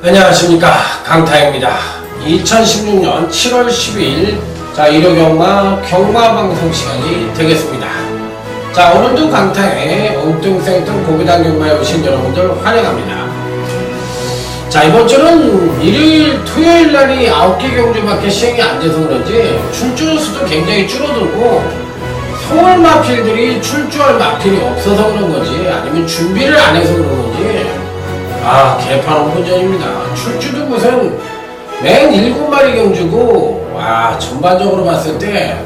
안녕하십니까, 강타입니다. 2016년 7월 12일 자 일요경마 경마방송 시간이 되겠습니다. 자, 오늘도 강타에 엉뚱생뚱 고비당 경마에 오신 여러분들 환영합니다. 자, 이번 주는 일요일 토요일 날이 9개 경주밖에 시행이 안 돼서 그런지 출주 수도 굉장히 줄어들고 서울 마필들이 출주할 마필이 없어서 그런 건지 아니면 준비를 안 해서 그런 건지 개판홍분전입니다. 출주도 무슨 맨 7마리 경주고, 전반적으로 봤을 때,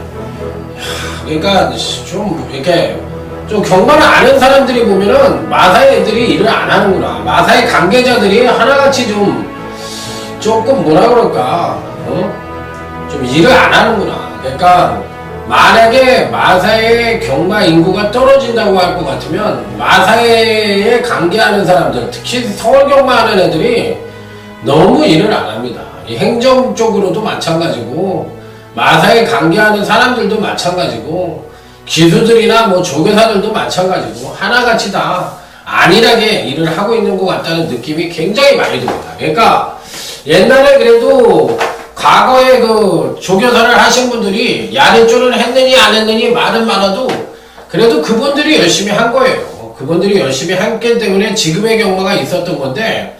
그러니까 좀 이렇게 좀 경마를 아는 사람들이 보면은 마사의 애들이 일을 안 하는구나. 마사의 관계자들이 하나같이 조금 뭐라 그럴까, 좀 일을 안 하는구나. 그러니까 만약에 마사의 경마 인구가 떨어진다고 할 것 같으면 마사에 관계하는 사람들, 특히 서울 경마하는 애들이 너무 일을 안 합니다. 이 행정 쪽으로도 마찬가지고 마사에 관계하는 사람들도 마찬가지고 기수들이나 뭐 조교사들도 마찬가지고 하나같이 다 안일하게 일을 하고 있는 것 같다는 느낌이 굉장히 많이 듭니다. 그러니까 옛날에 그래도 과거에 그 조교사를 하신 분들이 야린줄을 했느니 안 했느니 말은 많아도 그래도 그분들이 열심히 한 거예요. 그분들이 열심히 했기 때문에 지금의 경마가 있었던 건데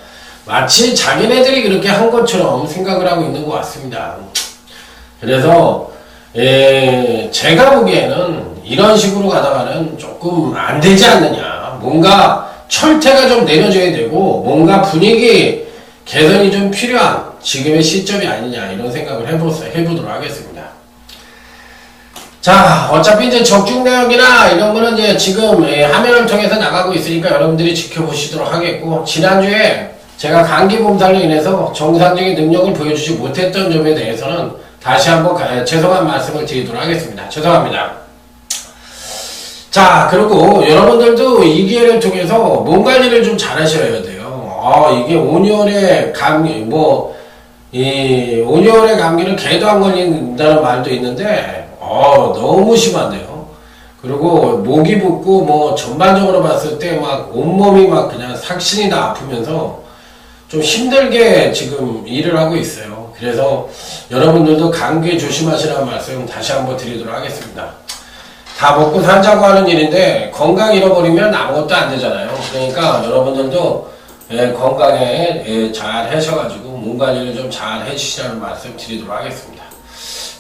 마치 자기네들이 그렇게 한 것처럼 생각을 하고 있는 것 같습니다. 그래서 제가 보기에는 이런 식으로 가다가는 조금 안 되지 않느냐. 뭔가 철퇴가 좀 내려져야 되고 뭔가 분위기 개선이 좀 필요한 지금의 시점이 아니냐 이런 생각을 해보도록 하겠습니다. 자, 어차피 이제 적중 내역이나 이런 거는 이제 지금 화면을 통해서 나가고 있으니까 여러분들이 지켜보시도록 하겠고, 지난주에 제가 감기 몸살로 인해서 정상적인 능력을 보여주지 못했던 점에 대해서는 다시 한번 죄송한 말씀을 드리도록 하겠습니다. 죄송합니다. 자, 그리고 여러분들도 이 기회를 통해서 몸 관리를 좀 잘 하셔야 돼요. 이게 온열의 감기, 온열의 감기는 개도 안 걸린다는 말도 있는데, 너무 심한데요. 그리고 목이 붓고, 전반적으로 봤을 때 온몸이 그냥 삭신이 다 아프면서 좀 힘들게 지금 일을 하고 있어요. 그래서 여러분들도 감기 조심하시라는 말씀 다시 한번 드리도록 하겠습니다. 다 먹고 살자고 하는 일인데, 건강 잃어버리면 아무것도 안 되잖아요. 그러니까 여러분들도 건강에 잘 하셔가지고 몸 관리를 좀 잘 해주시라는 말씀 드리도록 하겠습니다.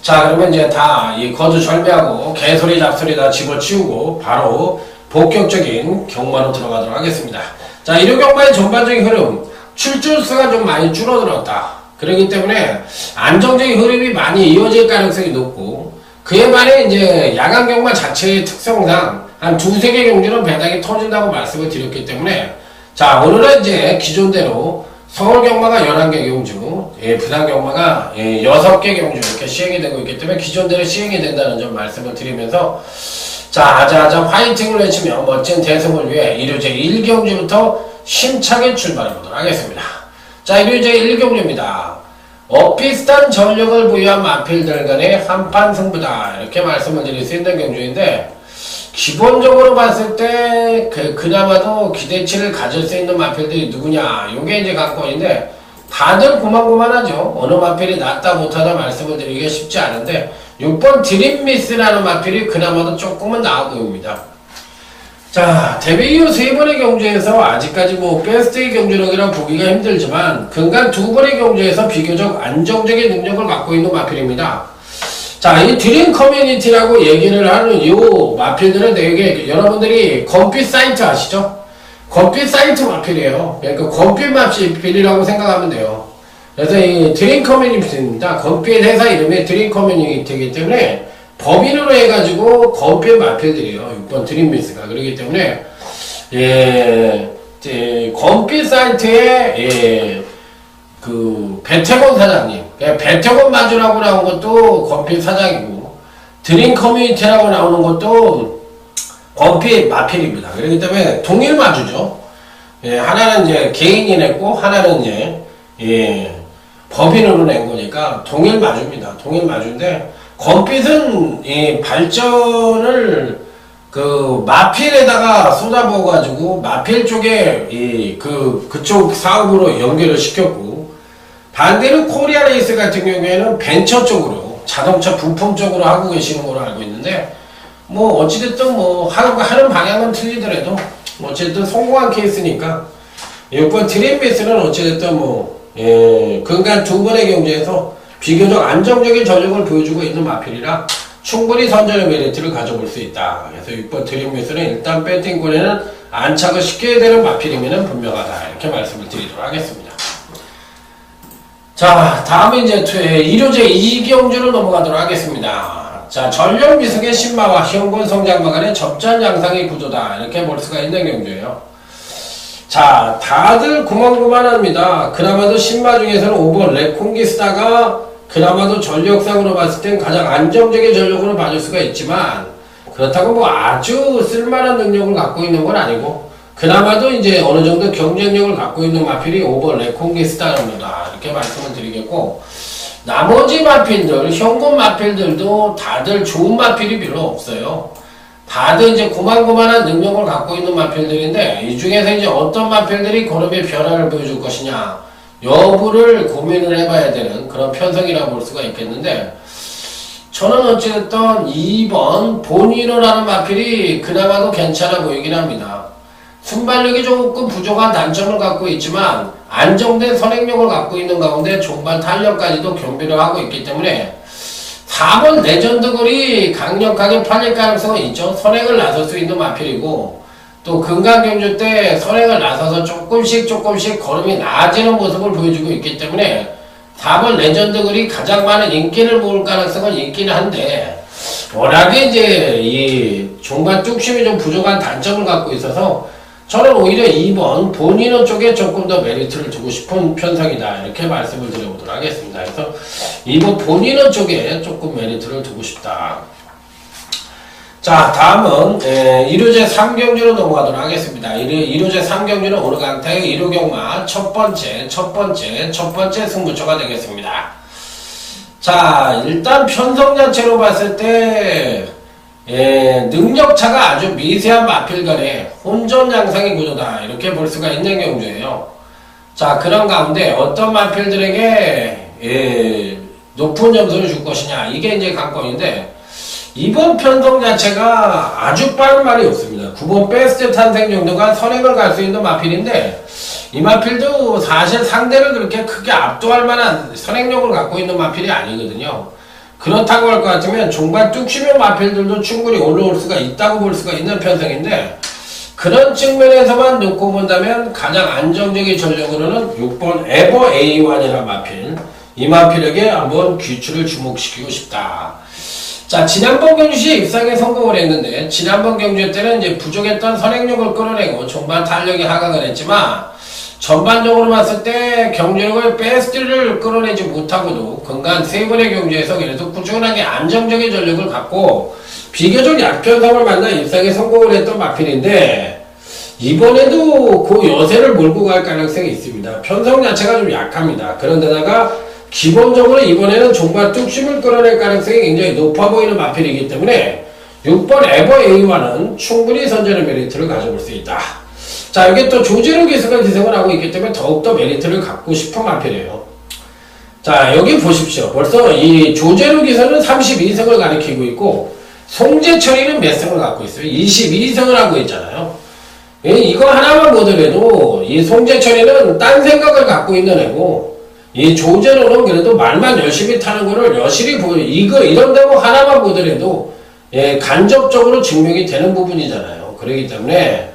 자, 그러면 이제 다 이 거두 절배하고 개소리 잡소리 다 집어치우고 바로 본격적인 경마로 들어가도록 하겠습니다. 자, 일요경마의 전반적인 흐름, 출주수가 좀 많이 줄어들었다. 그렇기 때문에 안정적인 흐름이 많이 이어질 가능성이 높고, 그에 반해 이제 야간 경마 자체의 특성상 한 2-3개 경주는 배당이 터진다고 말씀을 드렸기 때문에, 자, 오늘은 이제 기존대로 서울 경마가 11개 경주, 부산 경마가 6개 경주 이렇게 시행이 되고 있기 때문에 기존대로 시행이 된다는 점 말씀을 드리면서, 자, 아자아자 화이팅을 외치며 멋진 대승을 위해 일요 제1경주부터 힘차게 출발해 보도록 하겠습니다. 자, 일요 제1경주입니다. 비슷한 전력을 부여한 마필들 간의 한판 승부다. 이렇게 말씀을 드릴 수 있는 경주인데, 기본적으로 봤을 때 그나마도 기대치를 가질 수 있는 마필들이 누구냐, 요게 이제 관건인데 다들 고만고만하죠. 어느 마필이 낫다 못하다 말씀을 드리기가 쉽지 않은데 6번 드림미스라는 마필이 그나마도 조금은 나아 보입니다. 자, 데뷔 이후 3번의 경주에서 아직까지 베스트의 경주력이라 보기가 힘들지만 근간 2번의 경주에서 비교적 안정적인 능력을 갖고 있는 마필입니다. 자, 이 드림 커뮤니티라고 얘기를 하는 이 마필들은 되게 여러분들이 건피 사이트 아시죠? 건피 사이트 마필이에요. 그러니까 건피 마필이라고 생각하면 돼요. 그래서 이 드림 커뮤니티입니다. 건피 회사 이름이 드림 커뮤니티이기 때문에 법인으로 해가지고 건피 마필들이에요. 6번 드림미스가. 그렇기 때문에 건피 사이트에 그 배태곤 사장님, 배태곤 마주라고 나온 것도 건필 사장이고, 드림 커뮤니티라고 나오는 것도 범피 마필입니다. 그렇기 때문에 동일 마주죠. 예, 하나는 이제 개인이 냈고 하나는 이제 예, 법인으로 낸 거니까 동일 마주입니다. 동일 마주인데 건빛은 이 발전을 그 마필에다가 쏟아부어 가지고 마필 쪽에 그쪽 사업으로 연결을 시켰고, 반대로 코리아 레이스 같은 경우에는 벤처 쪽으로 자동차 부품 쪽으로 하고 계시는 걸로 알고 있는데, 뭐 어찌됐든 뭐 하는 방향은 틀리더라도 어쨌든 성공한 케이스니까 6번 드림베이스는 어찌됐든 뭐 근간 두 번의 경제에서 비교적 안정적인 전력을 보여주고 있는 마필이라 충분히 선전의 메리트를 가져볼 수 있다. 그래서 6번 드림베이스는 일단 배팅권에는 안착을 시켜야 되는 마필이면 분명하다. 이렇게 말씀을 드리도록 하겠습니다. 자, 다음에 이제 1호제 2경주로 넘어가도록 하겠습니다. 자, 전력 미숙의 신마와 현권 성장마 간의 접전 양상의 구조다. 이렇게 볼 수가 있는 경주예요. 자, 다들 고만고만합니다. 그나마도 신마 중에서는 5번 레콩기스타가 그나마도 전력상으로 봤을 땐 가장 안정적인 전력으로 봐줄 수가 있지만, 그렇다고 뭐 아주 쓸만한 능력을 갖고 있는 건 아니고, 그나마도 이제 어느 정도 경쟁력을 갖고 있는 마필이 5번 레콩기스타입니다. 이렇게 말씀을 드리겠고, 나머지 마필들, 현금 마필들도 다들 좋은 마필이 별로 없어요. 다들 이제 고만고만한 능력을 갖고 있는 마필들인데, 이 중에서 이제 어떤 마필들이 걸음의 변화를 보여줄 것이냐 여부를 고민을 해봐야 되는 그런 편성이라고 볼 수가 있겠는데, 저는 어찌됐든 2번 본인어라는 마필이 그나마도 괜찮아 보이긴 합니다. 순발력이 조금 부족한 단점을 갖고 있지만 안정된 선행력을 갖고 있는 가운데 종반 탄력까지도 겸비를 하고 있기 때문에 4번 레전드걸이 강력하게 팔릴 가능성은 있죠. 선행을 나설 수 있는 마필이고, 또 근강경주 때 선행을 나서서 조금씩 걸음이 나아지는 모습을 보여주고 있기 때문에 4번 레전드걸이 가장 많은 인기를 모을 가능성은 있긴 한데, 워낙에 이제 이 종반 뚝심이 좀 부족한 단점을 갖고 있어서 저는 오히려 2번 본인은 쪽에 조금 더 메리트를 두고 싶은 편성이다. 이렇게 말씀을 드려보도록 하겠습니다. 그래서 2번 본인은 쪽에 조금 메리트를 두고 싶다. 자, 다음은 1호제 3경주로 넘어가도록 하겠습니다. 1호제 3경주는 오늘 강타의 1호 경마 첫 번째 승부처가 되겠습니다. 자, 일단 편성 자체로 봤을 때 능력차가 아주 미세한 마필 간의 혼전 양상의 구조다. 이렇게 볼 수가 있는 경주예요. 자, 그런 가운데 어떤 마필들에게 높은 점수를 줄 것이냐, 이게 이제 관건인데, 이번 편성 자체가 아주 빠른 말이 없습니다. 9번 베스트 탄생 정도가 선행을 갈 수 있는 마필인데, 이 마필도 사실 상대를 그렇게 크게 압도할 만한 선행력을 갖고 있는 마필이 아니거든요. 그렇다고 할 것 같으면 종반 뚝심의 마필들도 충분히 올라올 수가 있다고 볼 수가 있는 편성인데, 그런 측면에서만 놓고 본다면 가장 안정적인 전력으로는 6번 에버 A1이라는 마필, 이 마필에게 한번 귀추를 주목시키고 싶다. 자, 지난번 경주시에 입상에 성공을 했는데, 지난번 경주 때는 이제 부족했던 선행력을 끌어내고 종반 탄력이 하강을 했지만, 전반적으로 봤을 때 경주력을 베스트를 끌어내지 못하고도 근간 세 번의 경주에서 그래도 꾸준하게 안정적인 전력을 갖고 비교적 약편성을 만나 입상에 성공을 했던 마필인데, 이번에도 그 여세를 몰고 갈 가능성이 있습니다. 편성 자체가 좀 약합니다. 그런데다가 기본적으로 이번에는 종반 뚝심을 끌어낼 가능성이 굉장히 높아 보이는 마필이기 때문에 6번 에버 A1은 충분히 선전의 메리트를 가져볼 수 있다. 자, 이게 또 조제로 기수가 기생을 하고 있기 때문에 더욱더 메리트를 갖고 싶은 마필이에요. 자, 여기 보십시오. 벌써 이 조제로 기수는 32승을 가리키고 있고, 송재철이는 몇 승을 갖고 있어요? 22승을 하고 있잖아요. 이거 하나만 보더라도 이 송재철이는 딴 생각을 갖고 있는 애고, 이 조제로는 그래도 말만 열심히 타는 거를 여실히 보여. 이런 데고 하나만 보더라도 간접적으로 증명이 되는 부분이잖아요. 그렇기 때문에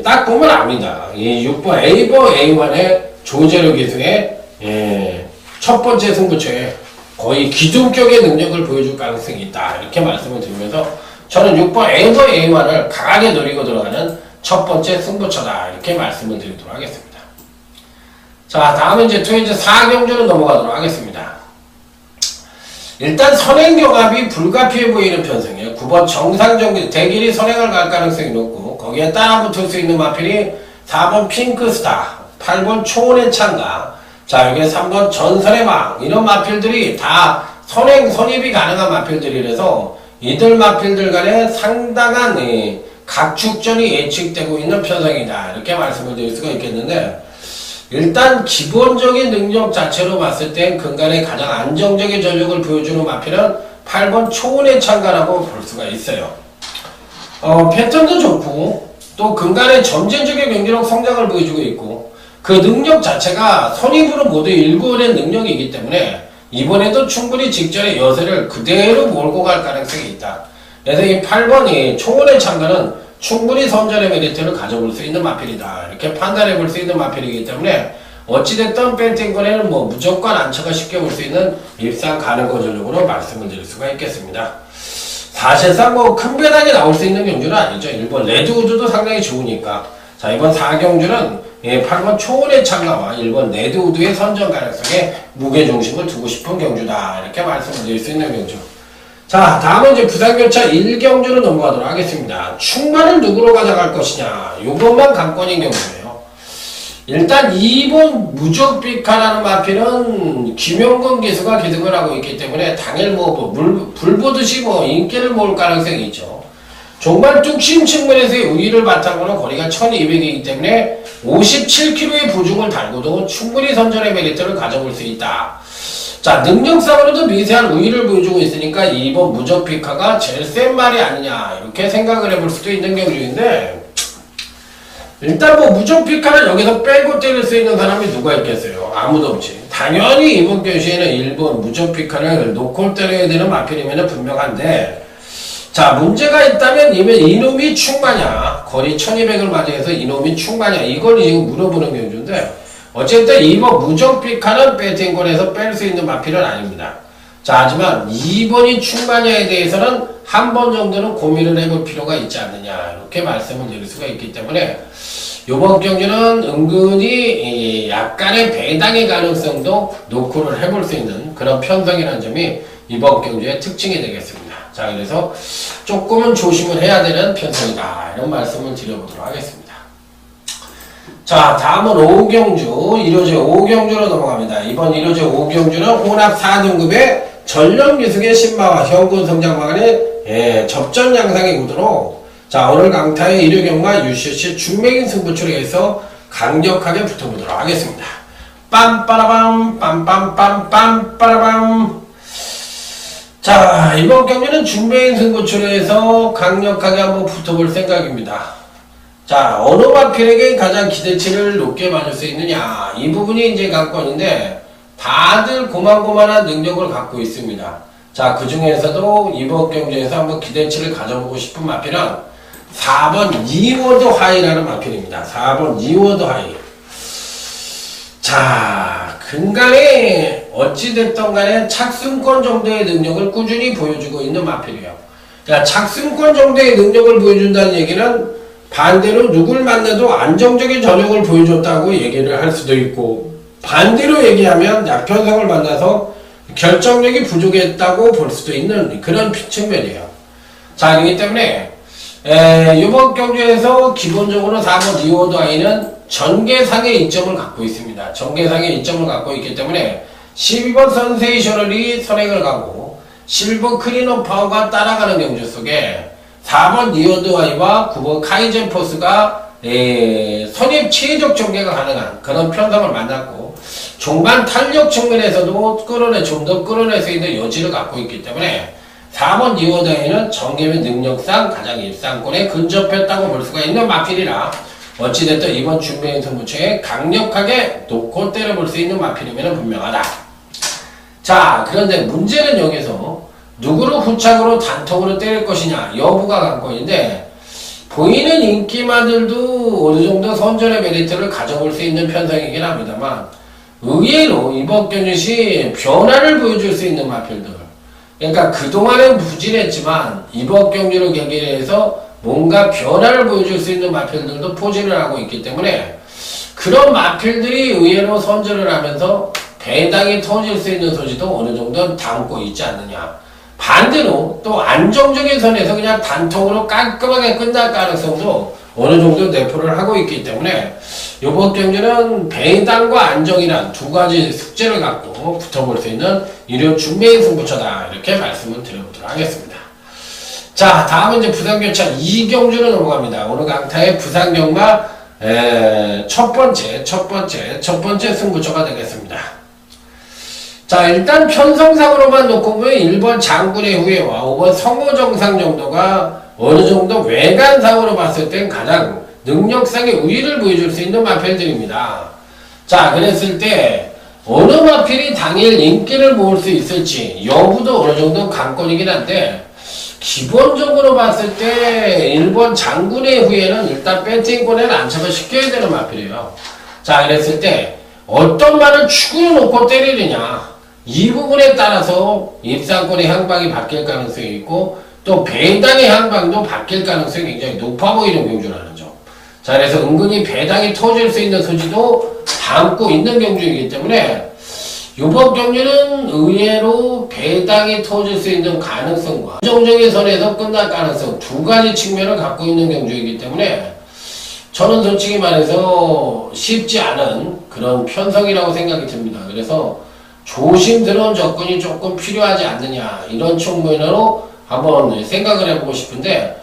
딱 보면 압니다. 이 6번 에이버 A1의 조제로 기승의 첫 번째 승부처에 거의 기둥격의 능력을 보여줄 가능성이 있다. 이렇게 말씀을 드리면서 저는 6번 에이버 A1을 강하게 노리고 들어가는 첫 번째 승부처다. 이렇게 말씀을 드리도록 하겠습니다. 자, 다음은 이제 4경주로 넘어가도록 하겠습니다. 일단 선행경합이 불가피해 보이는 편성이에요. 9번 정상정비 대길이 선행을 갈 가능성이 높고 거기에 따라붙을 수 있는 마필이 4번 핑크스타, 8번 초원의 창가, 자 여기 3번 전설의 망 이런 마필들이 다 선행 선입이 가능한 마필들이라서 이들 마필들 간에 상당한 각축전이 예측되고 있는 편성이다 이렇게 말씀을 드릴 수가 있겠는데, 일단 기본적인 능력 자체로 봤을 때 근간에 가장 안정적인 전력을 보여주는 마필은 8번 초원의 창가라고 볼 수가 있어요. 패턴도 좋고 또 근간에 점진적인 경기력 성장을 보여주고 있고 그 능력 자체가 선입으로 모두 일구어낸 능력이기 때문에 이번에도 충분히 직전의 여세를 그대로 몰고 갈 가능성이 있다. 그래서 이 8번이 초원의 창가는 충분히 선전의 메리트를 가져볼 수 있는 마필이다 이렇게 판단해 볼 수 있는 마필이기 때문에 어찌됐든 뺀팅권에는 뭐 무조건 안처가 쉽게 볼 수 있는 입상 가능한 전력으로 말씀을 드릴 수가 있겠습니다. 사실상 뭐 큰 배당이 나올 수 있는 경주는 아니죠. 1번 레드우드도 상당히 좋으니까. 자 이번 4경주는 8번 초원의 창가와 1번 레드우드의 선전 가능성에 무게중심을 두고 싶은 경주다 이렇게 말씀을 드릴 수 있는 경주. 자 다음은 이제 부산교차 1경주로 넘어가도록 하겠습니다. 충만을 누구로 가져갈 것이냐 요것만 관건인 경주예요. 일단 2번 무적비카라는 마필은 김용근 기수가 기득을 하고 있기 때문에 당일 불 보듯이 인기를 모을 가능성이 있죠. 종말 뚝심 측면에서의 우위를 바탕으로 거리가 1200이기 때문에 57km의 부중을 달고도 충분히 선전의 메리트를 가져볼 수 있다. 자 능력상으로도 미세한 우위를 보여주고 있으니까 2번 무적피카가 제일 센 말이 아니냐 이렇게 생각을 해볼 수도 있는 경주인데, 일단 무적피카를 여기서 빼고 때릴 수 있는 사람이 누가 있겠어요? 아무도 없지. 당연히 이번 경주에는 1번 무적피카를 놓고 때려야 되는 마필이면 분명한데, 자 문제가 있다면 이놈이 충마냐, 거리 1200을 맞이해서 이놈이 충마냐 이걸 지금 물어보는 경주인데, 어쨌든 2번 무적피카는 배팅권에서 뺄 수 있는 마필은 아닙니다. 자 하지만 2번이 충마냐에 대해서는 한 번 정도는 고민을 해볼 필요가 있지 않느냐 이렇게 말씀을 드릴 수가 있기 때문에 이번 경주는 은근히 약간의 배당의 가능성도 노크를 해볼 수 있는 그런 편성이라는 점이 이번 경주의 특징이 되겠습니다. 자 그래서 조금은 조심을 해야 되는 편성이다 이런 말씀을 드려보도록 하겠습니다. 자 다음은 5경주 1호제 5경주로 넘어갑니다. 이번 1호제 5경주는 혼합 4등급의 전력미숙의 신마와 현군 성장 방안의 접전 양상의 구도로 자 오늘 강타의 1호경마 UCC 준맥인 승부처로 해서 강력하게 붙어보도록 하겠습니다. 빰빠라밤 빰빰빰빰 빠라밤. 자 이번 경기는 준맥인 승부처로 해서 강력하게 한번 붙어볼 생각입니다. 자 어느 마필에게 가장 기대치를 높게 받을 수 있느냐 이 부분이 이제 관건인데, 다들 고만고만한 능력을 갖고 있습니다. 자 그 중에서도 이번 경주에서 한번 기대치를 가져보고 싶은 마필은 4번 이워드 하이라는 마필입니다. 4번 이워드 하이. 자 근간에 어찌됐던 간에 착승권 정도의 능력을 꾸준히 보여주고 있는 마필이에요. 자 착승권 정도의 능력을 보여준다는 얘기는 반대로 누굴 만나도 안정적인 전력을 보여줬다고 얘기를 할 수도 있고, 반대로 얘기하면 약편성을 만나서 결정력이 부족했다고 볼 수도 있는 그런 측면이에요. 자 그렇기 때문에 이번 경주에서 기본적으로 4번 리워드 아이는 전개상의 이점을 갖고 있습니다. 전개상의 이점을 갖고 있기 때문에 12번 선세이셔널이 선행을 가고 실버 크리너 파워가 따라가는 경주 속에 4번 리워드와이와 9번 카이젠 포스가 선입 최적 전개가 가능한 그런 편성을 만났고, 종반 탄력 측면에서도 좀 더 끌어낼 수 있는 여지를 갖고 있기 때문에 4번 리워드와이는 전개의 능력상 가장 입상권에 근접했다고 볼 수가 있는 마필이라 어찌됐든 이번 준비인 승부처에 강력하게 놓고 때려볼 수 있는 마필이면 분명하다. 자 그런데 문제는 여기서 누구를 후착으로 단통으로 때릴 것이냐 여부가 관건인데, 보이는 인기마들도 어느 정도 선전의 메리트를 가져볼 수 있는 편성이긴 합니다만, 의외로 이번 경주시 변화를 보여줄 수 있는 마필들, 그러니까 그동안은 부진했지만 이번 경주를 계기해서 뭔가 변화를 보여줄 수 있는 마필들도 포진을 하고 있기 때문에 그런 마필들이 의외로 선전을 하면서 배당이 터질 수 있는 소지도 어느 정도 담고 있지 않느냐. 반대로 또 안정적인 선에서 그냥 단통으로 깔끔하게 끝날 가능성도 어느 정도 내포를 하고 있기 때문에 이번 경기는 배당과 안정이란 두 가지 숙제를 갖고 붙어볼 수 있는 일요 중매인 승부처다. 이렇게 말씀을 드려보도록 하겠습니다. 자, 다음은 이제 부산교차 2경주로 넘어갑니다. 오늘 강타의 부산경마 첫 번째 승부처가 되겠습니다. 자, 일단 편성상으로만 놓고 보면 1번 장군의 후예와 5번 성호정상 정도가 어느 정도 외관상으로 봤을 땐 가장 능력상의 우위를 보여줄 수 있는 마필들입니다. 자, 그랬을 때 어느 마필이 당일 인기를 모을 수 있을지 여부도 어느 정도 관건이긴 한데, 기본적으로 봤을 때 1번 장군의 후예는 일단 배팅권에 안착을 시켜야 되는 마필이에요. 자, 그랬을 때 어떤 말을 축으로 놓고 때리느냐, 이 부분에 따라서 입상권의 향방이 바뀔 가능성이 있고 또 배당의 향방도 바뀔 가능성이 굉장히 높아 보이는 경주라는 점. 자, 그래서 은근히 배당이 터질 수 있는 소지도 담고 있는 경주이기 때문에 이번 경주는 의외로 배당이 터질 수 있는 가능성과 안정적인 선에서 끝날 가능성 두 가지 측면을 갖고 있는 경주이기 때문에 저는 솔직히 말해서 쉽지 않은 그런 편성이라고 생각이 듭니다. 그래서 조심스러운 접근이 조금 필요하지 않느냐, 이런 측면으로 한번 생각을 해보고 싶은데,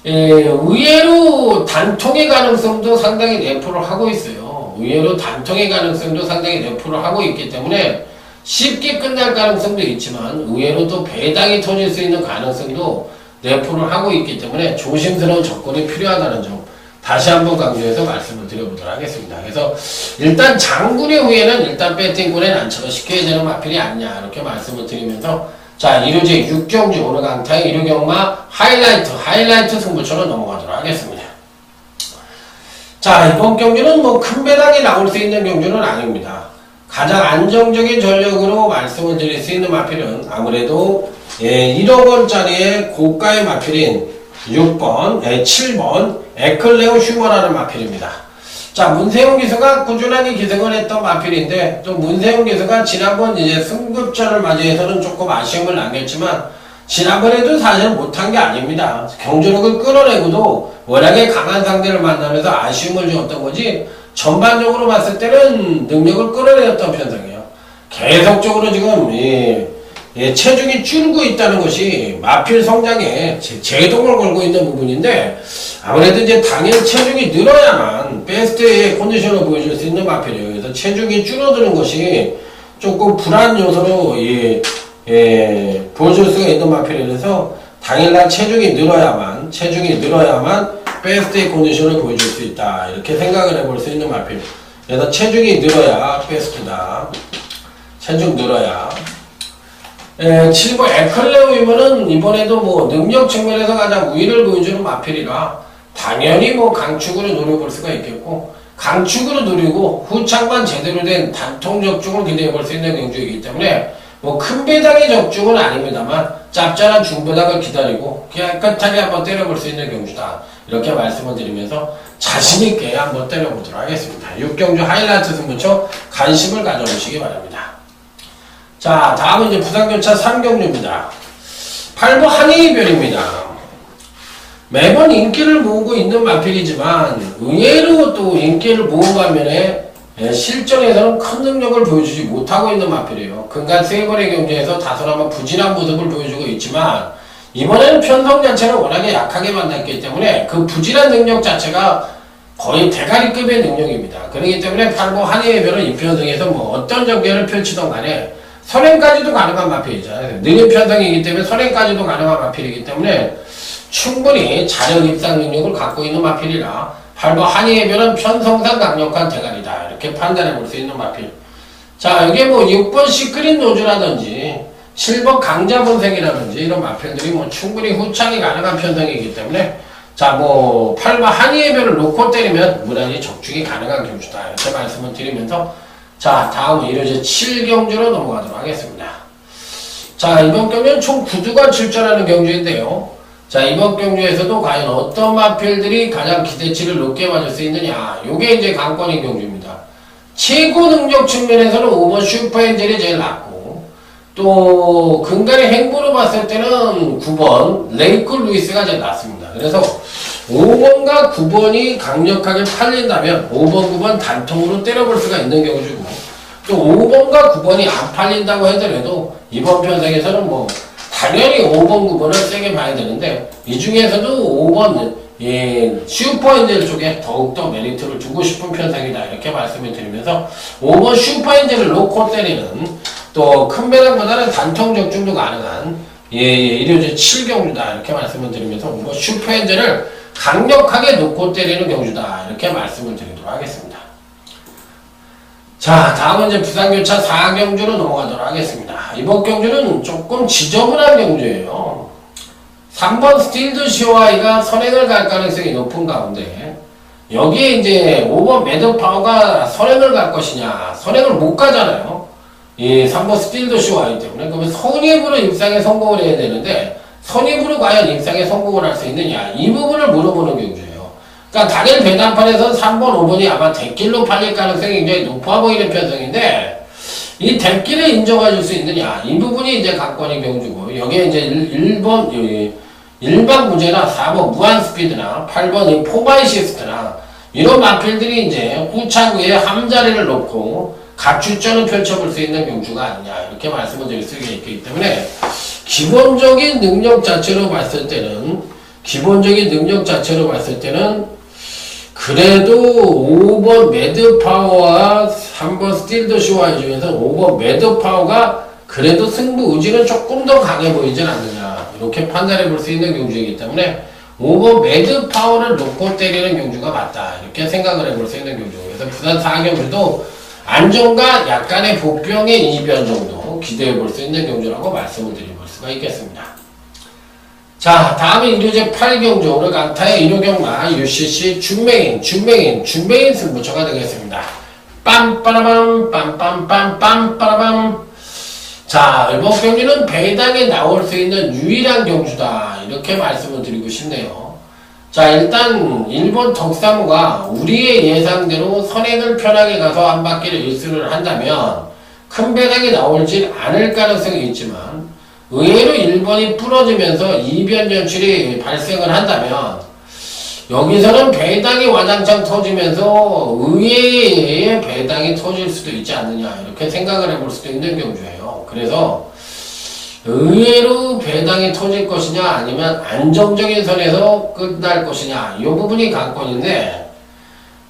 의외로 단통의 가능성도 상당히 내포를 하고 있어요. 의외로 단통의 가능성도 상당히 내포를 하고 있기 때문에 쉽게 끝날 가능성도 있지만 의외로 또 배당이 터질 수 있는 가능성도 내포를 하고 있기 때문에 조심스러운 접근이 필요하다는 점 다시 한번 강조해서 말씀을 드려보도록 하겠습니다. 그래서 일단 장군의 후에는 일단 배팅권에 안착을 시켜야 되는 마필이 아니냐, 이렇게 말씀을 드리면서, 자, 1호제 6경주 오늘 강타의 1호경마 하이라이트 승부처로 넘어가도록 하겠습니다. 자, 이번 경주는 뭐 큰 배당이 나올 수 있는 경주는 아닙니다. 가장 안정적인 전력으로 말씀을 드릴 수 있는 마필은 아무래도 1억 원짜리의 고가의 마필인 6번, 7번 에클레오 슈머라는 마필입니다. 자, 문세용 기수가 꾸준하게 기승을 했던 마필인데, 또 문세용 기수가 지난번 이제 승급전을 맞이해서는 조금 아쉬움을 남겼지만 지난번에도 사실 못한 게 아닙니다. 경주력을 끌어내고도 워낙에 강한 상대를 만나면서 아쉬움을 주었던 거지, 전반적으로 봤을 때는 능력을 끌어내었던 편성이에요. 계속적으로 지금 체중이 줄고 있다는 것이 마필 성장에 제동을 걸고 있는 부분인데, 아무래도 이제 당일 체중이 늘어야만 베스트의 컨디션을 보여줄 수 있는 마필이에요. 그래서 체중이 줄어드는 것이 조금 불안 요소로 보여줄 수가 있는 마필이라서 당일날 체중이 늘어야만 베스트의 컨디션을 보여줄 수 있다, 이렇게 생각을 해볼 수 있는 마필. 그래서 체중이 늘어야 베스트다. 체중 늘어야. 7번 에클레오이면은 이번에도 뭐 능력 측면에서 가장 우위를 보여주는 마필이라 당연히 뭐 강축으로 노려볼 수가 있겠고, 강축으로 노리고 후창만 제대로 된 단통 적중을 기대해 볼 수 있는 경주이기 때문에 뭐 큰 배당의 적중은 아닙니다만 짭짤한 중배당을 기다리고 깨끗하게 한번 때려볼 수 있는 경주다, 이렇게 말씀을 드리면서 자신있게 한번 때려보도록 하겠습니다. 6경주 하이라이트 승부처 관심을 가져보시기 바랍니다. 자, 다음은 이제 부산교차 3경주입니다. 8번 한이별입니다. 매번 인기를 모으고 있는 마필이지만 의외로 또 인기를 모은 반면에 실전에서는 큰 능력을 보여주지 못하고 있는 마필이에요. 근간 3번의 경기에서 다소나마 부진한 모습을 보여주고 있지만 이번에는 편성 자체는 워낙에 약하게 만났기 때문에 그 부진한 능력 자체가 거의 대가리급의 능력입니다. 그렇기 때문에 8번 한이별은 이 편성에서 뭐 어떤 전개를 펼치던 간에 선행까지도 가능한 마필이잖아요. 능력 편성이기 때문에 선행까지도 가능한 마필이기 때문에 충분히 자력 입상 능력을 갖고 있는 마필이라 8번 한이별은 편성상 강력한 대가리다, 이렇게 판단해 볼 수 있는 마필. 자, 이게 뭐 6번 시크릿 노즈라든지 7번 강자본색이라든지 이런 마필들이 뭐 충분히 후창이 가능한 편성이기 때문에, 자, 뭐 8번 한이별을 놓고 때리면 무난히 적중이 가능한 경주다, 이렇게 말씀을 드리면서, 자, 다음은 1호제 7경주로 넘어가도록 하겠습니다. 자, 이번 경주는 총 9주간 출전하는 경주인데요. 자, 이번 경주에서도 과연 어떤 마필들이 가장 기대치를 높게 맞을 수 있느냐, 요게 이제 관건인 경주입니다. 최고 능력 측면에서는 5번 슈퍼엔젤이 제일 낮고, 또 근간의 행보로 봤을 때는 9번 레이크 루이스가 제일 낮습니다. 그래서 5번과 9번이 강력하게 팔린다면 5번, 9번 단통으로 때려볼 수가 있는 경우죠. 또 5번과 9번이 안 팔린다고 하더라도 이번 편성에서는 뭐 당연히 5번, 9번을 세게 봐야 되는데, 이 중에서도 5번 슈퍼엔젤 쪽에 더욱더 메리트를 두고 싶은 편성이다, 이렇게 말씀을 드리면서 5번 슈퍼엔젤을 놓고 때리는, 또 큰 배당보다는 단통 적중도 가능한 일요제 7경주다, 이렇게 말씀을 드리면서 5번 슈퍼엔젤을 강력하게 놓고 때리는 경주다, 이렇게 말씀을 드리도록 하겠습니다. 자, 다음은 이제 부산교차 4경주로 넘어가도록 하겠습니다. 이번 경주는 조금 지저분한 경주예요. 3번 스틸드 쇼아이가 선행을 갈 가능성이 높은 가운데, 여기에 이제 5번 매드파워가 선행을 갈 것이냐, 선행을 못 가잖아요. 이 3번 스틸드 쇼아이 때문에. 그러면 선입으로 입상에 성공을 해야 되는데, 선입으로 과연 입상에 성공을 할 수 있느냐, 이 부분을 물어보는 경주예요. 그러니까 단일 배당판에서 3번, 5번이 아마 대길로 팔릴 가능성이 굉장히 높아 보이는 편성인데, 이 대길을 인정해 줄 수 있느냐, 이 부분이 이제 관건인 경주고, 여기에 이제 1번 일반 무제나 4번 무한 스피드나 8번 이 포바이시스트나 이런 마필들이 이제 후차구에 함자리를 놓고 가출전을 펼쳐볼 수 있는 경주가 아니냐, 이렇게 말씀을 드릴 수가 있기 때문에, 기본적인 능력 자체로 봤을 때는 그래도 5번 매드파워와 3번 스틸드 쇼아이 중에서 5번 매드파워가 그래도 승부 의지는 조금 더 강해 보이진 않느냐, 이렇게 판단해 볼 수 있는 경주이기 때문에 5번 매드파워를 놓고 때리는 경주가 맞다, 이렇게 생각을 해볼 수 있는 경주. 그래서 부산 4경주도 안정과 약간의 복병의 이변 정도 기대해 볼 수 있는 경주라고 말씀을 드릴 수가 있겠습니다. 자, 다음은 일요제 8경주, 오늘 강타의 일요경마 UCC 준메인 승부처가 되겠습니다. 빰빠라밤 빰빰빰빰빠라밤. 자, 이번 경기는 배당에 나올 수 있는 유일한 경주다, 이렇게 말씀을 드리고 싶네요. 자, 일단 1번 덕사무가 우리의 예상대로 선행을 편하게 가서 한 바퀴를 일수를 한다면 큰 배당이 나올진 않을 가능성이 있지만, 의외로 1번이 부러지면서 이변 연출이 발생을 한다면 여기서는 배당이 와장창 터지면서 의외의 배당이 터질 수도 있지 않느냐, 이렇게 생각을 해볼 수도 있는 경주예요. 그래서 의외로 배당이 터질 것이냐, 아니면 안정적인 선에서 끝날 것이냐, 이 부분이 관건인데,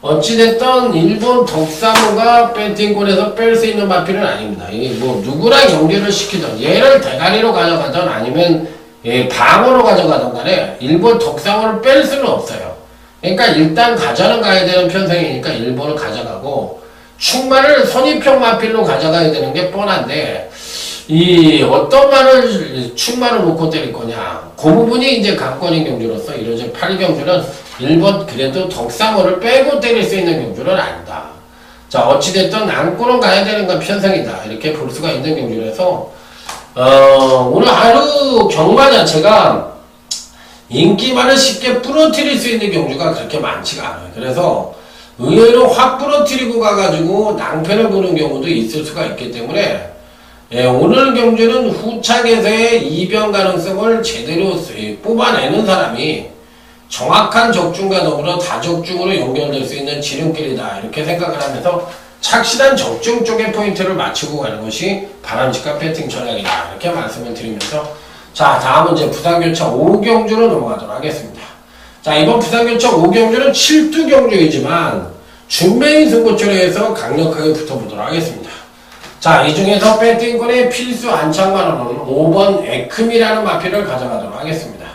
어찌됐든 일본 덕사무가 배팅권에서 뺄 수 있는 마필은 아닙니다. 이게 뭐 누구랑 연결을 시키든, 얘를 대가리로 가져가든 아니면 방어로 가져가든 간에 일본 덕사무를 뺄 수는 없어요. 그러니까 일단 가져는 가야 되는 편성이니까 일본을 가져가고, 충마를 선입형 마필로 가져가야 되는 게 뻔한데, 이 어떤 말을 충마를 놓고 때릴 거냐, 그 부분이 이제 관건인 경주로서 이로제 8경주는 1번 그래도 덕사무를 빼고 때릴 수 있는 경주는 아니다. 자, 어찌됐든 안고는 가야 되는 건 편성이다, 이렇게 볼 수가 있는 경주라서 오늘 하루 경마 자체가 인기만을 쉽게 부러뜨릴 수 있는 경주가 그렇게 많지가 않아요. 그래서 의외로 확 부러뜨리고 가가지고 낭패를 보는 경우도 있을 수가 있기 때문에, 오늘 경주는 후착에서의 이변 가능성을 제대로 뽑아내는 사람이 정확한 적중과 더불어 다적중으로 연결될 수 있는 지름길이다, 이렇게 생각을 하면서 착실한 적중 쪽에 포인트를 맞추고 가는 것이 바람직한 배팅 전략이다, 이렇게 말씀을 드리면서, 자, 다음은 이제 부산교차 5경주로 넘어가도록 하겠습니다. 자, 이번 부산교차 5경주는 7두경주이지만 준메인 승부처로 해서 강력하게 붙어보도록 하겠습니다. 자, 이 중에서 배팅권의 필수 안착만으로는 5번 에크미라는 마필을 가져가도록 하겠습니다.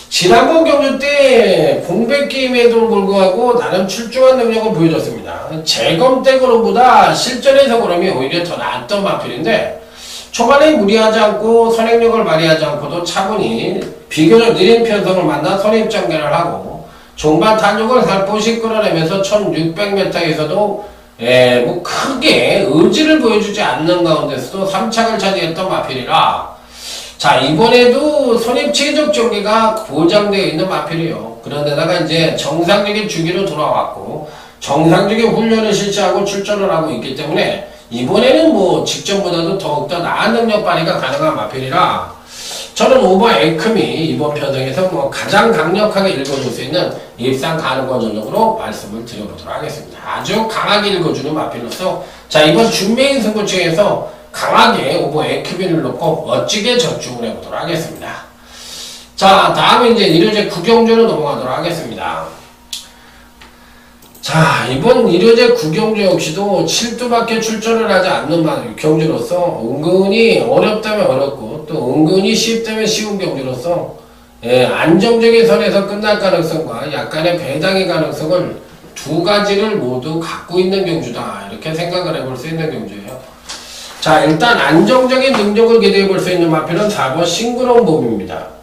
지난번 경주 때 공백 게임에도 불구하고 나름 출중한 능력을 보여줬습니다. 재검대 그룹보다 실전에서 그럼이 오히려 더 낫던 마필인데, 초반에 무리하지 않고 선행력을 발휘하지 않고도 차분히 비교적 느린 편성을 만나 선입전개를 하고, 종반 탄력을 살포시 끌어내면서 1600m에서도 뭐 크게 의지를 보여주지 않는 가운데서도 3착을 차지했던 마필이라, 자, 이번에도 선입 최적 전개가 보장되어 있는 마필이에요. 그런데다가 이제 정상적인 주기로 돌아왔고, 정상적인 훈련을 실시하고 출전을 하고 있기 때문에 이번에는 뭐 직전보다도 더욱더 나은 능력 발휘가 가능한 마필이라 저는 오버 에크미 이번 편성에서 뭐 가장 강력하게 읽어줄 수 있는 입상 가능한 전력으로 말씀을 드려보도록 하겠습니다. 아주 강하게 읽어주는 마필로서 자 이번 준메인 승부처에서 강하게 오버 에크미를 놓고 멋지게 적중을 해보도록 하겠습니다. 자 다음에 이제 일요제 9경주로 넘어가도록 하겠습니다. 자 이번 일요제 9경주 역시도 7두밖에 출전을 하지 않는 경주로서 은근히 어렵다면 어렵고 또 은근히 쉽다면 쉬운 경주로서 안정적인 선에서 끝날 가능성과 약간의 배당의 가능성을 두 가지를 모두 갖고 있는 경주다 이렇게 생각을 해볼 수 있는 경주예요. 자 일단 안정적인 능력을 기대해 볼 수 있는 마필은 4번 싱그러운 봄입니다.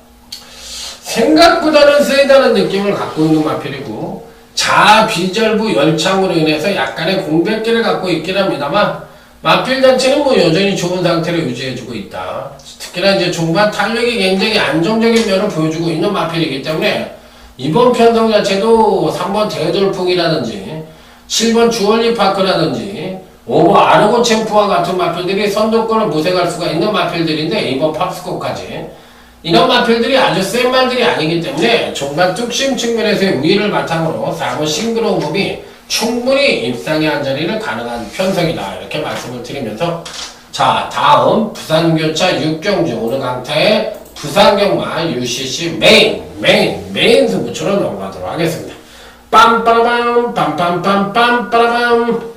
생각보다는 세다는 느낌을 갖고 있는 마필이고 자비절부 열창으로 인해서 약간의 공백기를 갖고 있긴 합니다만 마필 자체는 뭐 여전히 좋은 상태를 유지해주고 있다. 특히나 이제 중반 탄력이 굉장히 안정적인 면을 보여주고 있는 마필이기 때문에 이번 편성 자체도 3번 대돌풍이라든지 7번 주얼리파크라든지 5번 아르고 챔프와 같은 마필들이 선두권을 모색할 수가 있는 마필들인데 이번 팝스코까지 이런 마필들이 아주 센 말들이 아니기 때문에 종반 뚝심 측면에서의 우위를 바탕으로 4번 싱그러운 봄이 충분히 입상의 한 자리를 가능한 편성이다 이렇게 말씀을 드리면서 자 다음 부산교차 6경주 오늘 강타의 부산경마 UCC 메인 승부처로 넘어가도록 하겠습니다. 빰빠라밤 빰빰빰빰빠라밤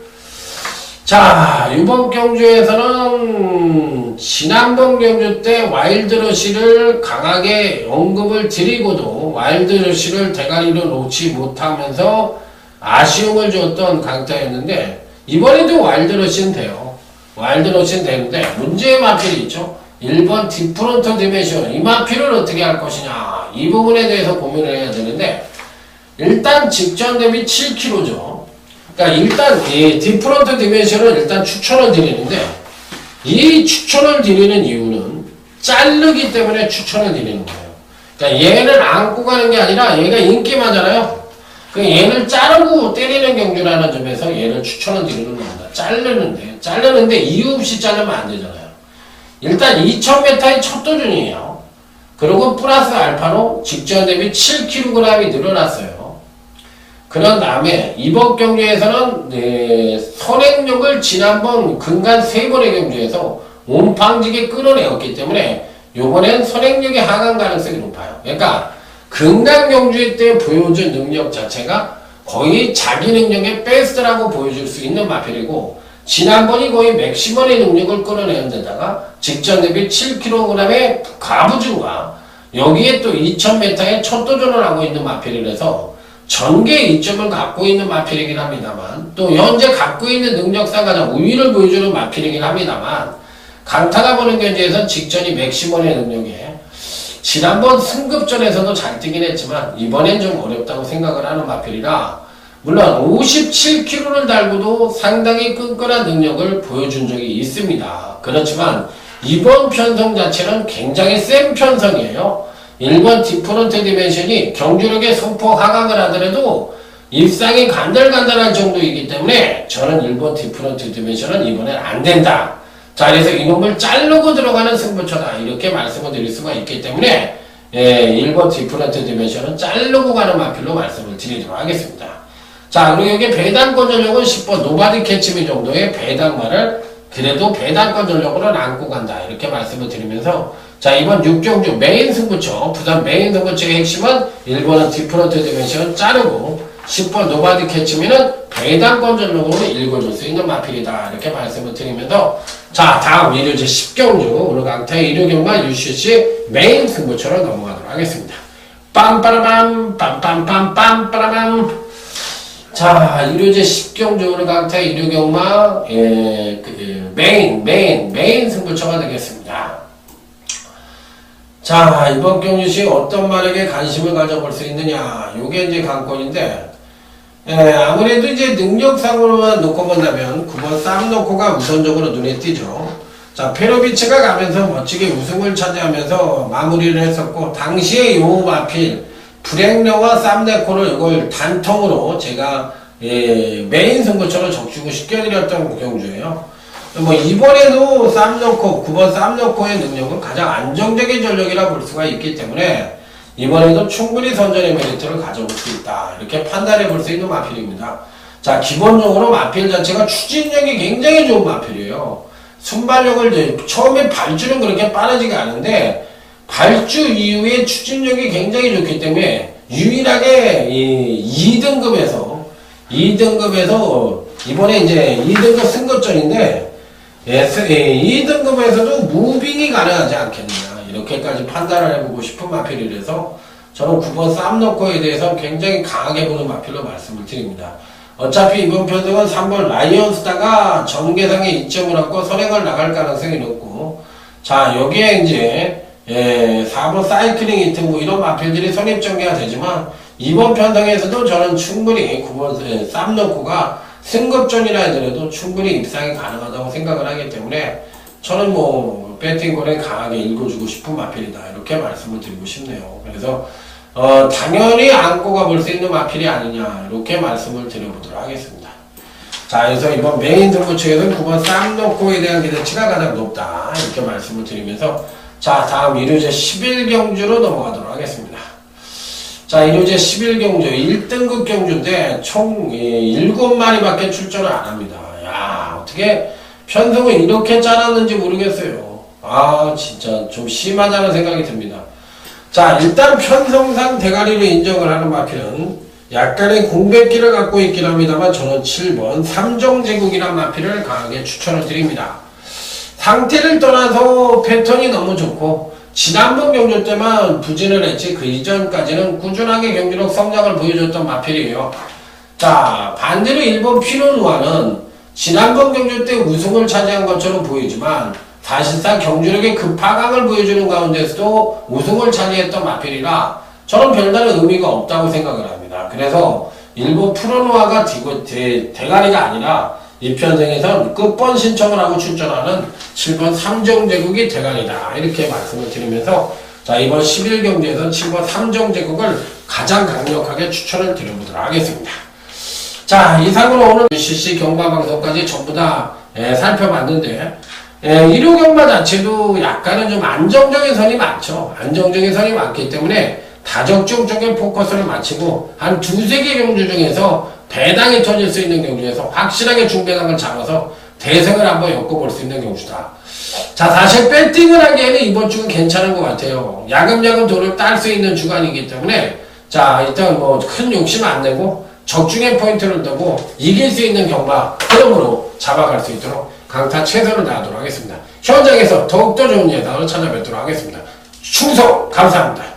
자 이번 경주에서는 지난번 경주 때 와일드러시를 강하게 언급을 드리고도 와일드러시를 대가리로 놓지 못하면서 아쉬움을 줬던 강타였는데 이번에도 와일드러시는 돼요. 와일드러시는 되는데 문제의 마필이 있죠. 1번 디프론트 디멘션 이 마필을 어떻게 할 것이냐 이 부분에 대해서 고민을 해야 되는데 일단 직전 대비 7kg죠. 그러니까 일단 이 디프런트 디멘션을 일단 추천을 드리는데 이 추천을 드리는 이유는 자르기 때문에 추천을 드리는 거예요. 그러니까 얘는 안고 가는 게 아니라 얘가 인기마잖아요. 그 얘를 자르고 때리는 경주라는 점에서 얘를 추천을 드리는 겁니다. 자르는데 이유 없이 자르면 안 되잖아요. 일단 2000m의 첫 도전이에요. 그리고 플러스 알파로 직전 대비 7kg이 늘어났어요. 그런 다음에 이번 경주에서는 선행력을 지난번 근간 3번의 경주에서 온팡지게 끌어내었기 때문에 요번엔 선행력의 하강 가능성이 높아요. 그러니까 근간 경주 때 보여준 능력 자체가 거의 자기 능력의 베스트라고 보여줄 수 있는 마필이고 지난번이 거의 맥시멈의 능력을 끌어내는 데다가 직전 대비 7kg의 가부증과 여기에 또 2000m의 첫 도전을 하고 있는 마필이라서 전개 이점을 갖고 있는 마필이긴 합니다만 또 현재 갖고 있는 능력상 가장 우위를 보여주는 마필이긴 합니다만 강타가 보는 경기에선 직전이 맥시멈의 능력에 지난번 승급전에서도 잘 뛰긴 했지만 이번엔 좀 어렵다고 생각을 하는 마필이라 물론 57kg를 달고도 상당히 끈끈한 능력을 보여준 적이 있습니다. 그렇지만 이번 편성 자체는 굉장히 센 편성이에요. 1번 디프런트 디멘션이 경주력의 소폭 하강을 하더라도 입상이 간달간달할 정도이기 때문에 저는 1번 디프런트 디멘션은 이번엔 안 된다. 자 그래서 이놈을 자르고 들어가는 승부처다 이렇게 말씀을 드릴 수가 있기 때문에 1번 디프런트 디멘션은 자르고 가는 마필로 말씀을 드리도록 하겠습니다. 자 그리고 여기 배당권 전력은 10번 노바디 캐치미 정도의 배당말을 그래도 배당권 전력으로는 안고 간다 이렇게 말씀을 드리면서 자 이번 6경주 메인 승부처 부산 메인 승부처의 핵심은 1번은 디프런트 디멘션 자르고 10번 노바디 캐치미는 배당권 전력으로 읽어줄 수 있는 마필이다 이렇게 말씀을 드리면서 자 다음 일요제 10경주 오늘 강타의 일요경마 UCC 메인 승부처로 넘어가도록 하겠습니다. 빰빠라밤 빰빰빰빰빠라밤 자 일요제 10경주 오늘 강타의 일요경마 메인 승부처가 되겠습니다. 자 이번 경주시 어떤 말에게 관심을 가져볼 수 있느냐 요게 이제 관건인데 아무래도 이제 능력상으로만 놓고 본다면 9번 쌈놓고가 우선적으로 눈에 띄죠. 자 페로비치가 가면서 멋지게 우승을 차지하면서 마무리를 했었고 당시에 요 마필 브렉너와 쌈네코를 이걸 단통으로 제가 메인 승부처로 적중을 시켜드렸던 경주예요. 뭐 이번에도 쌈놓고 9번 쌈놓고의 능력은 가장 안정적인 전력이라 볼 수가 있기 때문에 이번에도 충분히 선전의 메리트를 가져올 수 있다, 이렇게 판단해 볼 수 있는 마필입니다. 자, 기본적으로 마필 자체가 추진력이 굉장히 좋은 마필이에요. 순발력을 처음에 발주는 그렇게 빠르지가 않은데 발주 이후에 추진력이 굉장히 좋기 때문에 유일하게 2등급에서 이번에 이제 2등급 승급전인데 2등급에서도 무빙이 가능하지 않겠느냐, 이렇게까지 판단을 해보고 싶은 마필이라서 저는 9번 쌈놓고에 대해서 굉장히 강하게 보는 마필로 말씀을 드립니다. 어차피 이번 편성은 3번 라이언스타가 전개상에 이점을 얻고 선행을 나갈 가능성이 높고, 자, 여기에 이제 4번 사이클링 히트 뭐 이런 마필들이 선입전개가 되지만 이번 편성에서도 저는 충분히 9번 쌈놓고가 승급전이라 하더라도 충분히 입상이 가능하다고 생각을 하기 때문에 저는 뭐 배팅권에 강하게 읽어주고 싶은 마필이다, 이렇게 말씀을 드리고 싶네요. 그래서 당연히 안고 가볼 수 있는 마필이 아니냐, 이렇게 말씀을 드려보도록 하겠습니다. 자, 그래서 이번 메인 등부 측에서는 9번 쌈놓고에 대한 기대치가 가장 높다, 이렇게 말씀을 드리면서 자, 다음 1호제 11경주로 넘어가도록 하겠습니다. 자, 1호제 11경주 1등급 경주인데 총 7마리밖에 출전을 안 합니다. 야, 어떻게 편성을 이렇게 짜놨는지 모르겠어요. 아, 진짜 좀 심하다는 생각이 듭니다. 자, 일단 편성상 대가리로 인정을 하는 마필은 약간의 공백기를 갖고 있긴 합니다만 저는 7번 삼정제국이란 마필을 강하게 추천을 드립니다. 상태를 떠나서 패턴이 너무 좋고 지난번 경주 때만 부진을 했지 그 이전까지는 꾸준하게 경주력 성장을 보여줬던 마필이에요. 자, 반대로 1번 피노누아는 지난번 경주 때 우승을 차지한 것처럼 보이지만 사실상 경주력의 급하강을 보여주는 가운데서도 우승을 차지했던 마필이라 저는 별다른 의미가 없다고 생각을 합니다. 그래서 1번 프로누아가 대가리가 아니라 이 편성에서 끝번 신청을 하고 출전하는 7번 삼정제국이 대가리다, 이렇게 말씀을 드리면서 자, 이번 11경주에서는 7번 삼정제국을 가장 강력하게 추천을 드려보도록 하겠습니다. 자, 이상으로 오늘 UCC 경마방송까지 전부 다 살펴봤는데 1호 경마 자체도 약간은 좀 안정적인 선이 많죠. 안정적인 선이 많기 때문에 다적중 쪽에 포커스를 맞추고 한 2-3개 경주 중에서 배당이 터질 수 있는 경주에서 확실하게 중배당을 잡아서 대승을 한번 엮어볼 수 있는 경주다. 자, 사실 배팅을 하기에는 이번 주는 괜찮은 것 같아요. 야금야금 돈을 딸 수 있는 주간이기 때문에 자, 일단 뭐 큰 욕심 안 내고 적중의 포인트를 두고 이길 수 있는 경마 흐름으로 잡아갈 수 있도록 강타 최선을 다하도록 하겠습니다. 현장에서 더욱더 좋은 예상을 찾아뵙도록 하겠습니다. 충성 감사합니다.